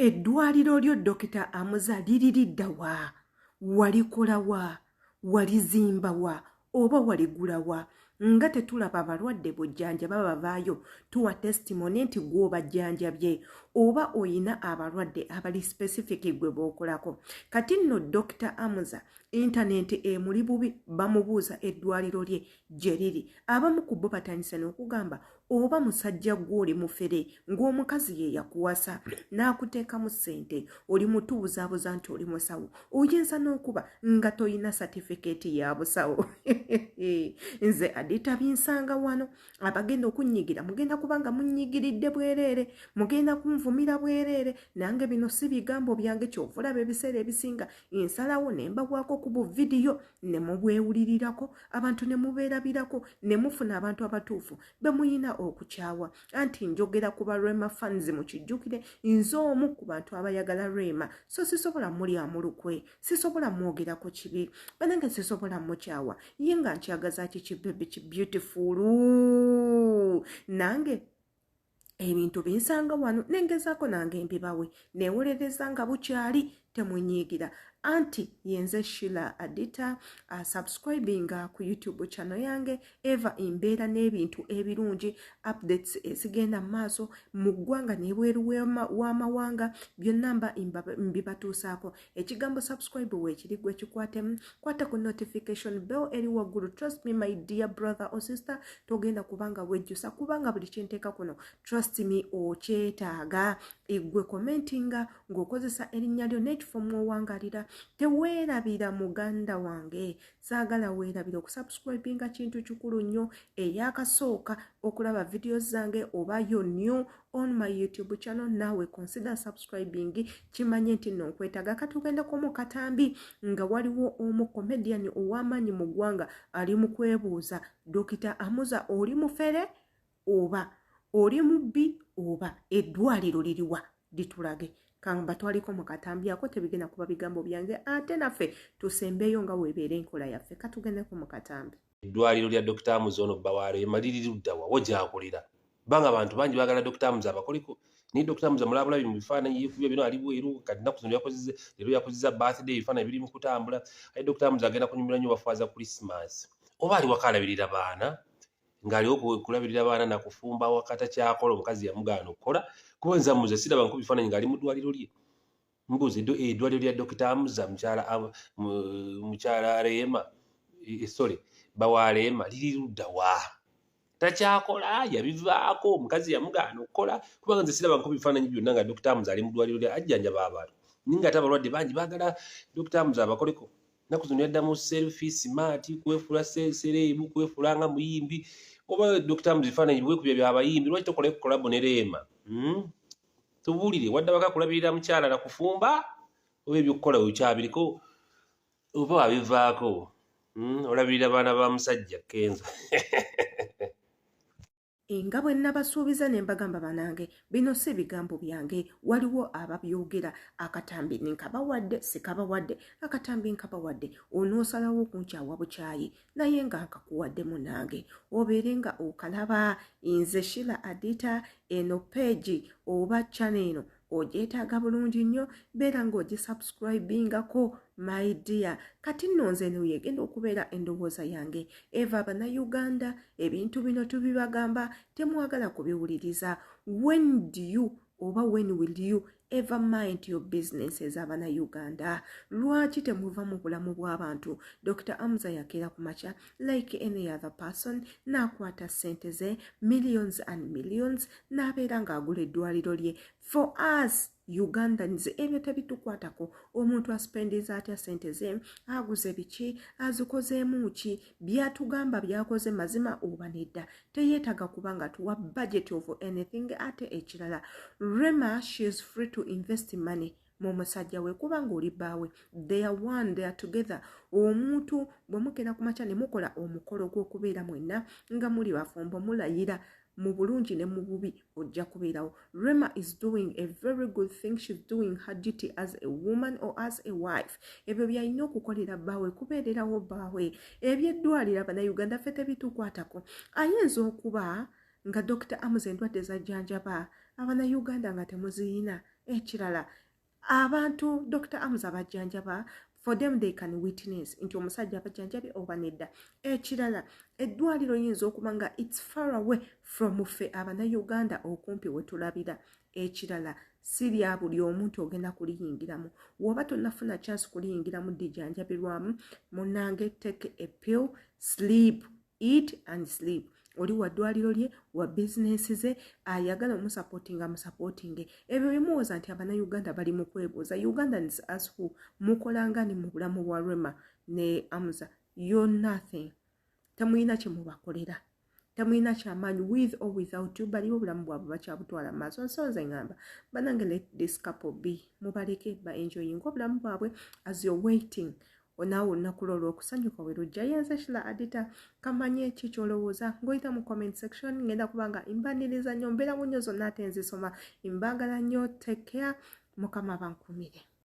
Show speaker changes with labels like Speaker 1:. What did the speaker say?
Speaker 1: Eddwaliro lyo Dr. Hamuza liridda wa? Walikola wa? Walizimba wa? Oba waligula wa? Nga tetulaba abalwadde bujjanjaba bavaayo tuwa testimony nti gw'obajjanjabye oba oyina abalwadde abali specific gwe bookolako. Kati nno Dr. Hamuza internet emuli bubi bamubuuza eddwaliro lye gye riri. Abamu ku bo batandise n'okugamba oba musajja gw'oli mufere ng'omukazi ye yakuwasa n'akuteekamu ssente oli mutubuzaabuza nti oli musawo oyinza n'okuba nga toyina certificate ya busawo. Nze adita binsanga wano abagenda okunyigira mugenda kubanga munyigiridde bwereere mugenda kunvumira bwereere nange bino si bigambo byange kyovulaba ebiseera ebisinga ensalawo ne mbagwako ku bu vidiyo ne mubwewulirirako abantu ne mubeerabirako ne mufuna abantu abatuufu be muyina okukyawa anti njogera ku ba Rema fans mukijjukire nze omu ku bantu abayagala Rema so sisobola muli amulukwe sisobola mwogera ku kibi banange sisobola mukyawa ye nga nkyagaza kikibebi ki beautiful nange ebintu binsanga wano nengezaako nange mbibawe newolereza nga bukyali temunyiigira anti yenze Shila Adita subscribing ku YouTube channel yange eva imbeera n'ebintu ebirungi updates ezigenda maaso mu ggwanga n'ebweru w'amawanga byonna mba mbibatuusaako. Ekigambo subscribe weekiri gwe kikwatemu kwata ku notification bell eri waggulu. Trust me my dear brother or sister togenda kubanga wejjusa kubanga buli kyenteeka kuno trust me okyetaaga igwe commentinga ng'okozesa erinnya lyo n'ekifo mw'owangalira. Teweerabira muganda wange saagala weerabira okusubscribinga kintu kikulu nnyo eyakasooka okulaba videos zange oba yo new on my YouTube channel nawe consider subscribing kimanye nti n'okwetaaga. Katugendako mu katambi nga waliwo omu comedian ow'amaanyi mu ggwanga ali mu kwebuuza Dr. Hamuza oli mufere oba oli mubbi oba eddwaliro liriwa litulage kamba twaliko mu katambi ako tebigenda kuba bigambo byange ate naffe tusembeyo nga weebeera enkola yaffe katugendeko mu katambi.
Speaker 2: Eddwaliro lya Dr. Hamuza ono Bawaale maliri ludda wa wogyakulira banga abantu bangi baagala Dr. Hamuza abakoliko ni Dr. Hamuza mulabulabi mu bifaananyi yifubyo bino ali bweru kati nnaku zino yakozeze leero yakozeza birthday ebifaananyi biri mu kutambula ali Dr. Hamuza agenda kunyumira nnyo bafaaza Christmas oba ali waka alabirira baana ng'aliwo kulabirira baana nakufumba wakata kyakola omukazi yamugaana okukola kuba nze Hamuza siraba nku bifaananyi ng'ali mu ddwaliro lye mbuuza eddwaliro lya Dr. Hamuza mukyala Rema sorry Bawaale liri ludda wa takyakola yabivaako omukazi yamugaana okukola kubanga nze siraba nku bifaananyi byonna nga Dr. Hamuza ali mu ddwaliro lye ajjanjaba abantu ninga ate abalwadde bangi baagala Dr. Hamuza abakoleko naku zino yaddamu selfie smart kwefuula sereebu kwefuula nga muyimbi oba Dr. Hamuza ebifaananyi bwekubya byabayimbi lwaki tokola kolabo ne Rema tubuulire wadde bakakulabirira mukyala na kufumba oba ebyokukola wekyabiriko oba wabivaako olabirira baana ba musajja Kenza.
Speaker 1: Nga bwe nnabasuubiza ne mbagamba banange bino si bigambo byange waliwo ababyogera akatambi nkabawadde sikabawadde akatambi nkabawadde onoosalawo okunkyawa bukyayi naye nga nkakuwadde munange obeere nga okalaba nze Shila Adita eno page oba channel eno ogyetaaga bulungi nnyo beera ng'ogisubscribingako my dear kati nno nze eno yegenda okubeera endowooza yange eva Abannayuganda ebintu bino tubibagamba temwagala kubiwuliriza when do you oba when will you ever mind your business ez'Abannayuganda lwaki temuva mu bulamu bw'abantu. Dr. Hamuza yakera ku makya like any other person n'akwata ssente ze millions and millions n'abeera ng'agula eddwaliro lye. For us Ugandans ebyo tebitukwatako omuntu aspendiza atya ssente ze aguze biki azikozeemu ki byatugamba byakoze mazima oba nedda teyeetaga kubanga tuwa budget of anything ate ekirala Rema she is free to invest money mu musajja we kubanga oli bbaawe they are one they are together. Omuntu bwe mukera ku makya ne mukola omukolo gw'okubeera mwenna nga muli bafumbo mulayira mu bulungi ne mu bubi ojja kubeerawo. Rema is doing a very good thing. She's doing her duty as a woman or as a wife. Ebyo byalina okukolera bbaawe kubeererawo bbaawe ebyeddwaliro Abannayuganda ffe tebitukwatako. Ayinza okuba nga Dr. Hamuza endwadde zajjanjaba Abannayuganda nga temuziyina ekirala abantu Dr. Hamuza bajjanjaba for them they can witness nti omusajja abajjanjabye oba nedda. Ekirala eddwaliro yinza okuba nga it's far away from ffe Abannayuganda okumpi we tulabira. Ekirala si lya buli omuntu ogenda kuliyingiramu. Woba tonnafuna chance kuliyingiramu lijjanjabirwamu, munnange take a pill, sleep, eat and sleep. Oli wa ddwaliro lye, wa bizinesi ze, ayagala omusapootinga musapootinge. Ebyo bimuwoza nti Abannayuganda bali mu kwebuuza. Ugandans as who mukolanga ni mu bulamu bwa Rema ne Hamuza. You're nothing. Temuyina kye mubakolera. Temuyina kyamaanyi with or without you, baliwo obulamu bwabwe bakyabutwala mu maaso. So nze ngamba bannange let this couple be. Mubaleke ba enjoying obulamu bwabwe as you're waiting. Onaawe olunaku lwo olw'okusanyuka we lujja. Yenze Shila Adita kamanye ki ky'olowooza ng'oyita mu comment section. Ngenda kubanga imbaniriza nnyo mbeera mu nnyo zonna ate nzisoma. Imbagala nnyo, take care, Mukama bankumire.